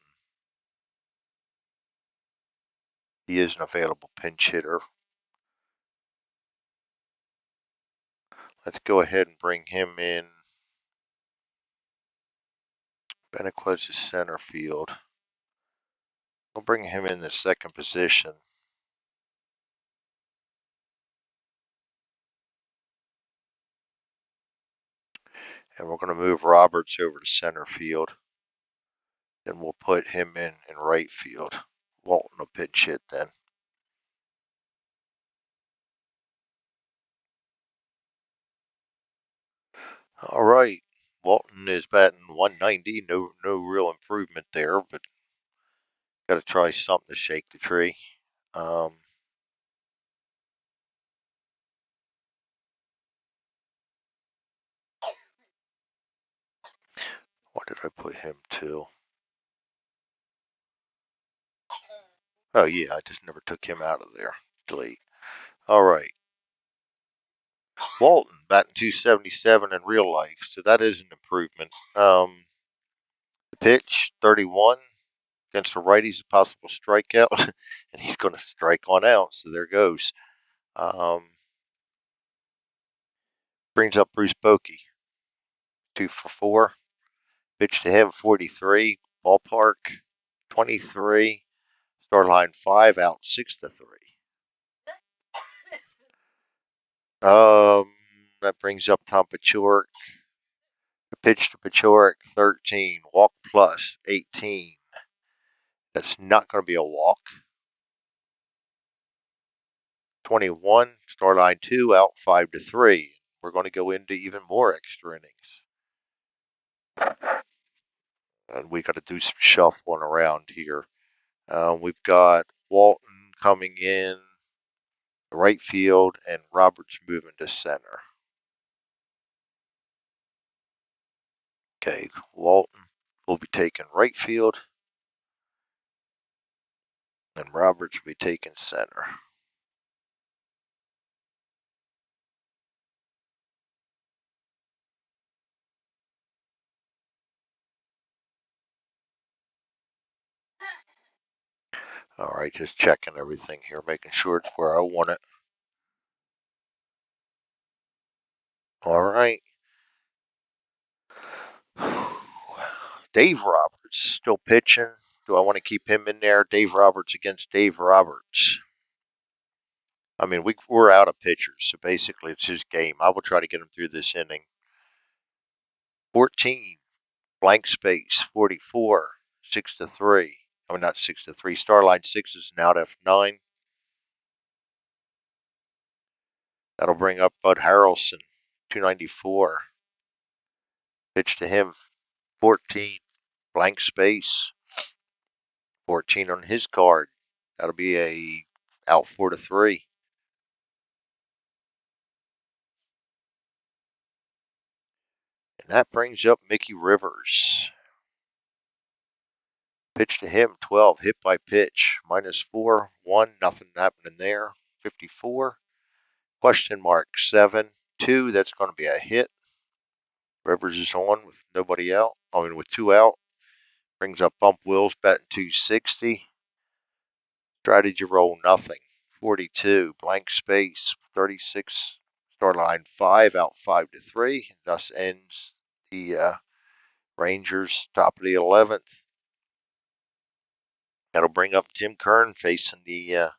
He is an available pinch hitter. Let's go ahead and bring him in. Benaquez is center field. We'll bring him in the second position. And we're going to move Roberts over to center field. Then we'll put him in right field. Walton will pitch hit then. All right. Walton is batting 190. No real improvement there, but got to try something to shake the tree. What did I put him to? Oh yeah, I just never took him out of there. Delete. All right. Walton batting 277 in real life, so that is an improvement. The pitch 31 against the righties, a possible strikeout, and he's going to strike on out. So there goes. Brings up Bruce Bochy, 2 for 4. Pitch to him 43. Ballpark 23. Start line 5 out 6-3. That brings up Tom Paciorek. The pitch to Paciorek 13. Walk plus 18. That's not going to be a walk. 21. Start line 2 out 5-3. We're going to go into even more extra innings. And we got to do some shuffling around here. We've got Walton coming in right field and Roberts moving to center. Okay, Walton will be taking right field and Roberts will be taking center. All right, just checking everything here, making sure it's where I want it. All right. Dave Roberts still pitching. Do I want to keep him in there? Dave Roberts against Dave Roberts. I mean, we're out of pitchers, so basically it's his game. I will try to get him through this inning. 14, blank space, 44, 6-3. I mean, not 6-3. Starline 6 is an out F9. That'll bring up Bud Harrelson, 294. Pitch to him, 14, blank space, 14 on his card. That'll be a out 4-3. And that brings up Mickey Rivers. Pitch to him, 12, hit by pitch, -4, 1, nothing happening there. 54. Question mark, 7, 2, that's going to be a hit. Rivers is on with nobody out. I mean, with 2 out. Brings up Bump Wills, batting 260. Strategy roll, nothing. 42, blank space, 36. Start line 5, out 5-3. Thus ends the Rangers, top of the 11th. That'll bring up Tim Kern facing the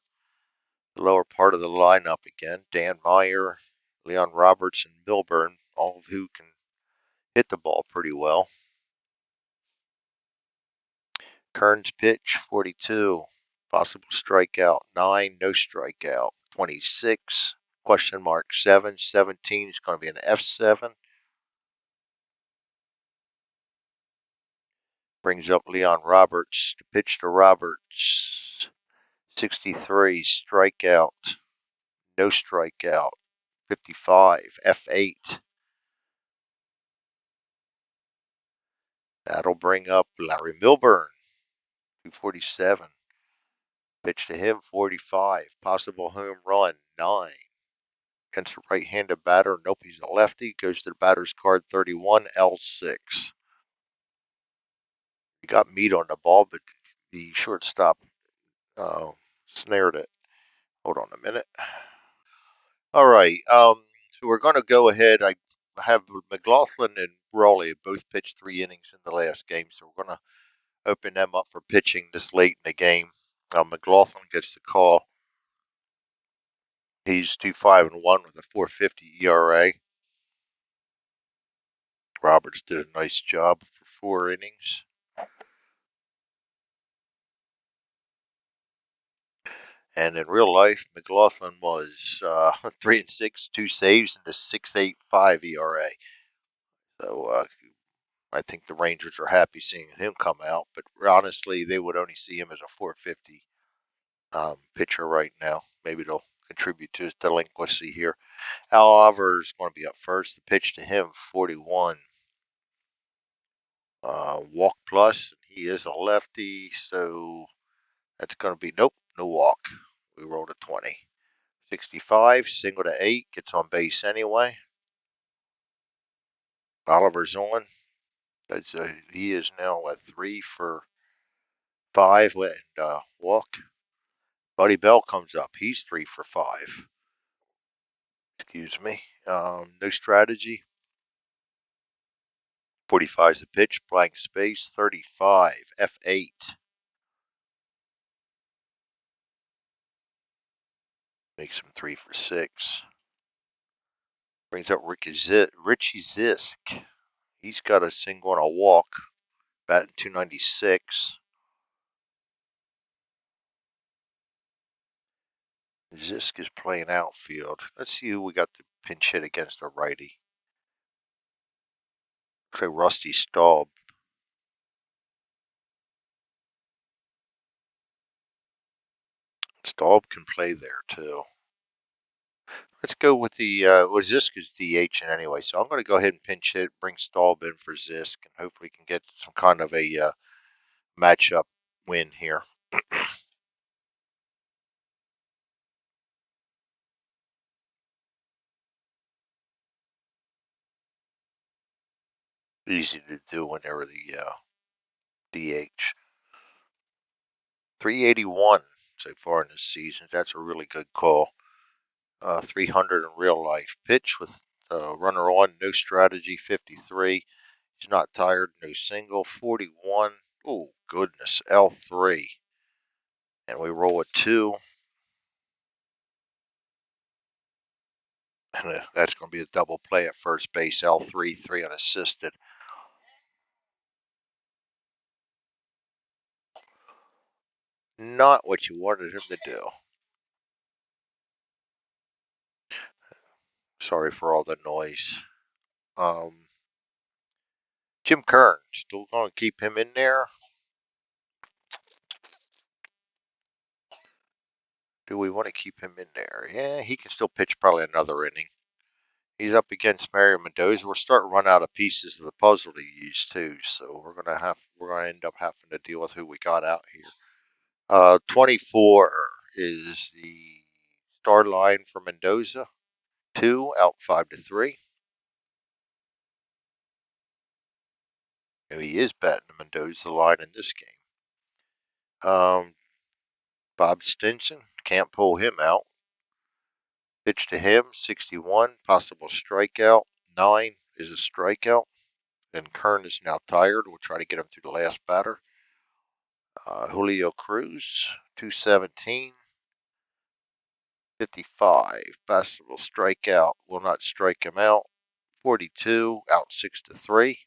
lower part of the lineup again. Dan Meyer, Leon Roberts, and Milburn, all of who can hit the ball pretty well. Kern's pitch, 42. Possible strikeout, 9. No strikeout, 26. Question mark, 7. 17 is going to be an F7. Brings up Leon Roberts. The pitch to Roberts, 63. Strikeout, no strikeout, 55. F8. That'll bring up Larry Milburn, 247. Pitch to him, 45. Possible home run, 9. Against a right-handed batter. Nope, he's a lefty. Goes to the batter's card, 31, L6. He got meat on the ball, but the shortstop snared it. Hold on a minute. All right. So we're going to go ahead. I have McLaughlin and Raleigh both pitched 3 innings in the last game, so we're going to open them up for pitching this late in the game. McLaughlin gets the call. He's 2-5-1 with a 4.50 ERA. Roberts did a nice job for 4 innings. And in real life, McLaughlin was 3-6, 2 saves, and a 6.85 ERA. So I think the Rangers are happy seeing him come out, but honestly, they would only see him as a 450 pitcher right now. Maybe it'll contribute to his delinquency here. Al Oliver is going to be up first. The pitch to him, 41. Walk plus, he is a lefty, so that's going to be nope, no walk. We rolled a 20. 65, single to 8, gets on base anyway. Oliver's on. He is now at 3 for 5 and walk. Buddy Bell comes up. He's 3 for 5. Excuse me. No strategy. 45 is the pitch. Blank space. 35. F8. Makes him 3 for 6. Brings up Richie Zisk. He's got a single and a walk. Batting 296. Zisk is playing outfield. Let's see who we got the pinch hit against a righty. Looks like Rusty Staub. Staub can play there too. Let's go with the Zisk is DH anyway, so I'm going to go ahead and pinch hit, bring Staub in for Zisk, and hopefully can get some kind of a matchup win here. Easy to do whenever the DH. 381 so far in this season. That's a really good call. 300 in real life. Pitch with runner on, no strategy, 53. He's not tired, no single, 41. Oh, goodness, L3. And we roll a 2. And that's going to be a double play at first base, L3, 3 unassisted. Not what you wanted him to do. Sorry for all the noise. Jim Kern, still going to keep him in there? Do we want to keep him in there? Yeah, he can still pitch probably another inning. He's up against Mario Mendoza. We're starting to run out of pieces of the puzzle to use too, so we're gonna end up having to deal with who we got out here. 24 is the start line for Mendoza. 2 out 5-3. And he is batting the Mendoza line in this game. Bob Stinson, can't pull him out. Pitch to him, 61. Possible strikeout, 9 is a strikeout. And Kern is now tired. We'll try to get him through the last batter. Julio Cruz, 217. 55. Possible strikeout, will not strike him out. 42, out 6-3.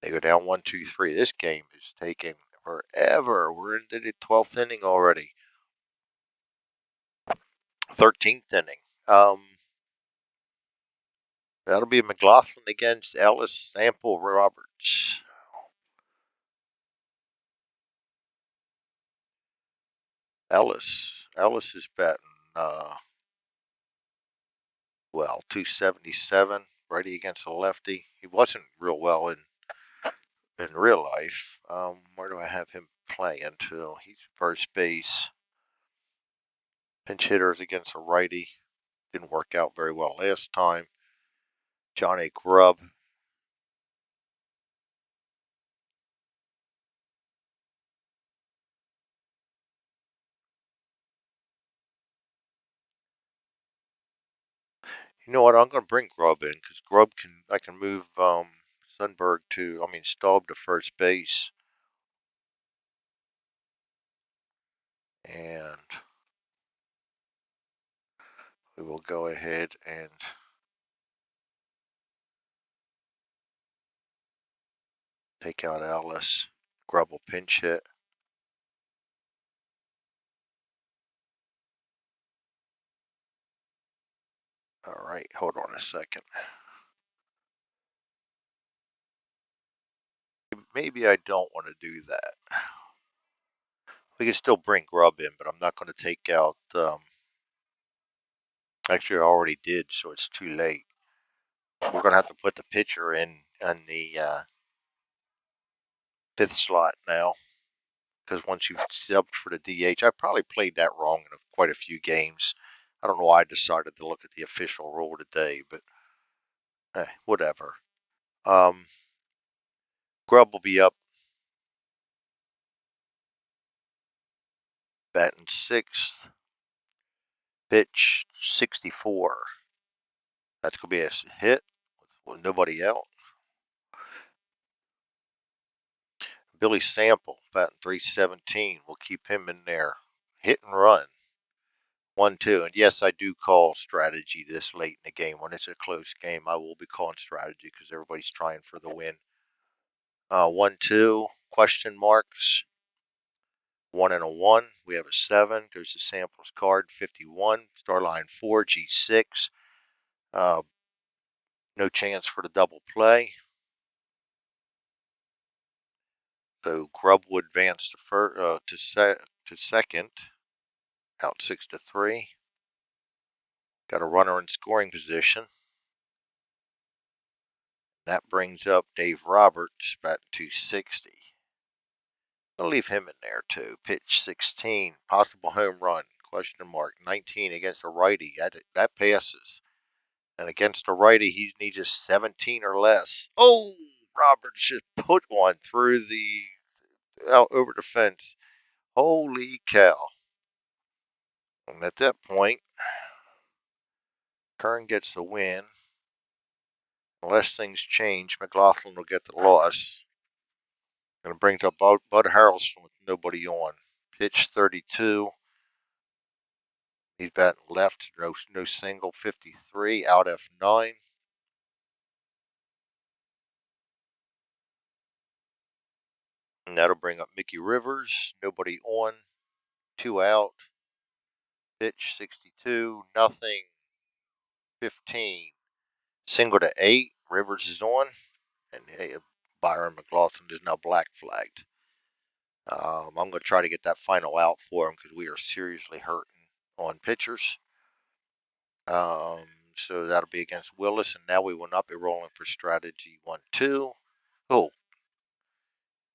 They go down 1-2-3. This game is taking Forever. We're into the 12th inning already. 13th inning. That'll be McLaughlin against Ellis Sample Roberts. Ellis is batting, 277, righty against a lefty. He wasn't real well in real life. Where do I have him playing to? He's first base. Pinch hitters against a righty. Didn't work out very well last time. Johnny Grubb. You know what? I'm going to bring Grubb in because I can move Staub to first base, and we will go ahead and take out Ellis. Grubb will pinch hit. All right, hold on a second. Maybe I don't want to do that. We can still bring Grubb in, but I'm not going to take out. Actually, I already did, so it's too late. We're going to have to put the pitcher in on the fifth slot now, because once you've subbed for the DH, I probably played that wrong in quite a few games. I don't know why I decided to look at the official rule today, but whatever. Grubb will be up, batting sixth. Pitch 64. That's going to be a hit with nobody out. Billy Sample, batting 317. We'll keep him in there. Hit and run. 1-2. And yes, I do call strategy this late in the game. When it's a close game, I will be calling strategy because everybody's trying for the win. 1-2. Question marks. 1 and a 1. We have a 7. Goes to Sample's card. 51. Star line 4. G6. No chance for the double play. So Grubb would advance to second, out 6-3. Got a runner in scoring position. That brings up Dave Roberts, batting 260. I'll leave him in there too. Pitch 16, possible home run, question mark. 19 against a righty. That passes. And against a righty, he needs just 17 or less. Oh, Roberts just put one through out over the fence. Holy cow. And at that point, Kern gets the win. Unless things change, McLaughlin will get the loss. And it brings up Bud Harrelson with nobody on. Pitch 32. He's batting left, no single. 53, out F9. And that'll bring up Mickey Rivers. Nobody on. 2 out. Pitch 62, nothing. 15. Single to 8. Rivers is on. And Byron McLaughlin is now black flagged. I'm going to try to get that final out for him because we are seriously hurting on pitchers. So that'll be against Willis, and now we will not be rolling for strategy 1-2. Oh,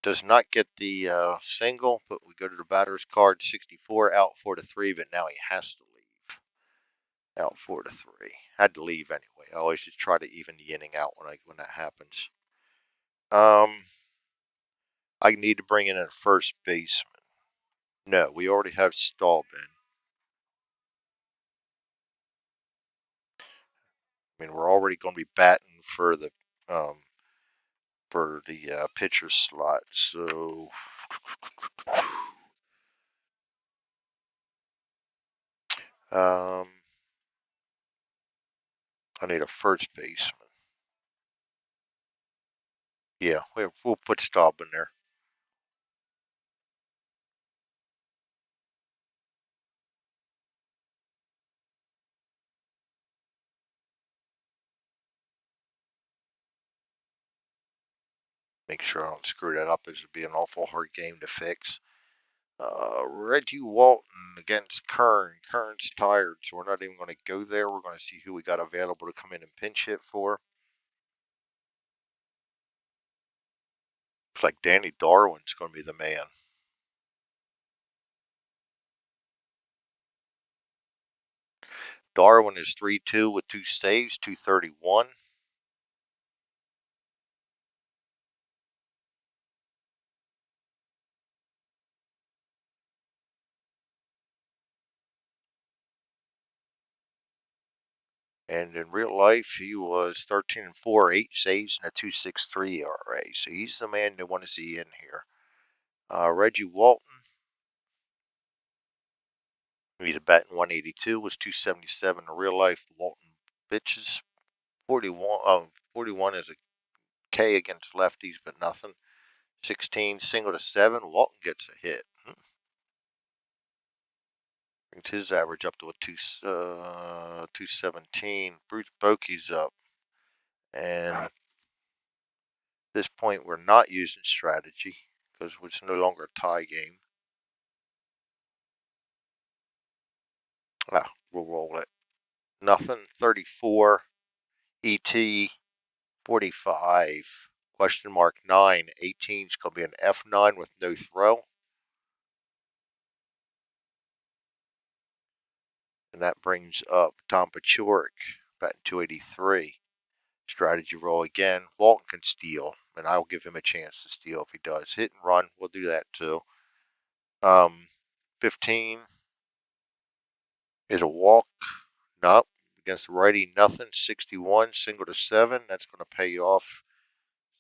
does not get the single, but we go to the batter's card. 64, out 4-3, but now he has to leave. Out 4-3. Had to leave anyway. I always just try to even the inning out when that happens. I need to bring in a first baseman. No, we already have Staub in. I mean, we're already going to be batting for the pitcher slot. So I need a first baseman. Yeah, we'll put Staub in there. Make sure I don't screw that up. This would be an awful hard game to fix. Reggie Walton against Kern. Kern's tired, so we're not even going to go there. We're going to see who we got available to come in and pinch hit for. Looks like Danny Darwin's going to be the man. Darwin is 3-2 with 2 saves, 231. And in real life, he was 13-4, 8 saves, and a 2.63 ERA. So he's the man they want to see in here. Reggie Walton, he's batting 182, was 277 in real life. Walton pitches 41. 41 is a K against lefties, but nothing. 16 single to 7. Walton gets a hit. Brings his average up to a 217. Bruce Bochy's up. And at this point, we're not using strategy because it's no longer a tie game. We'll roll it. Nothing. 34. ET 45. Question mark 9. 18 is going to be an F9 with no throw. And that brings up Tom Paciorek, batting 283. Strategy roll again. Walton can steal, and I'll give him a chance to steal if he does. Hit and run, we'll do that too. 15 is a walk. Nope. Against the righty, nothing. 61, single to 7. That's going to pay off.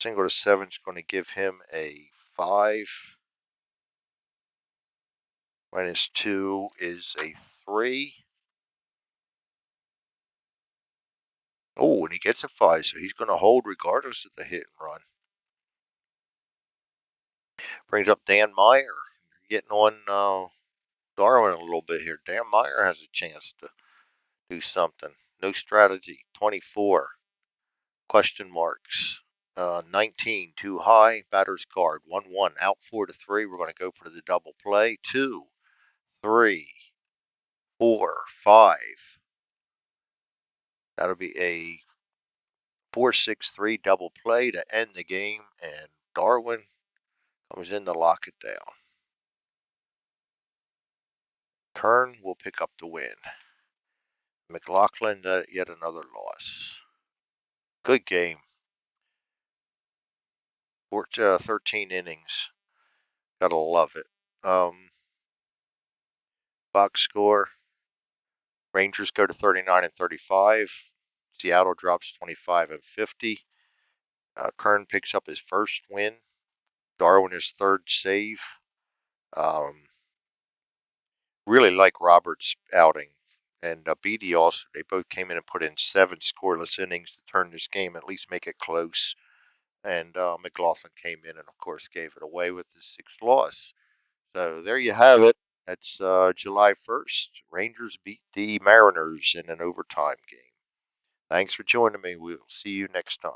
Single to 7 is going to give him a 5. Minus 2 is a 3. Oh, and he gets a 5, so he's going to hold regardless of the hit and run. Brings up Dan Meyer. Getting on Darwin a little bit here. Dan Meyer has a chance to do something. No strategy. 24. Question marks. 19. Too high. Batter's card. 1-1. Out 4-3. We're going to go for the double play. 2, 3, 4, 5. That'll be a 4-6-3 double play to end the game, and Darwin comes in to lock it down. Kern will pick up the win. McLaughlin, yet another loss. Good game. 13 innings. Gotta love it. Box score. Rangers go to 39-35. Seattle drops 25-50. Kern picks up his first win. Darwin his third save. Really like Roberts' outing. And Beatty also, they both came in and put in 7 scoreless innings to turn this game, at least make it close. And McLaughlin came in and, of course, gave it away with his 6th loss. So there you have it. That's July 1st. Rangers beat the Mariners in an overtime game. Thanks for joining me. We'll see you next time.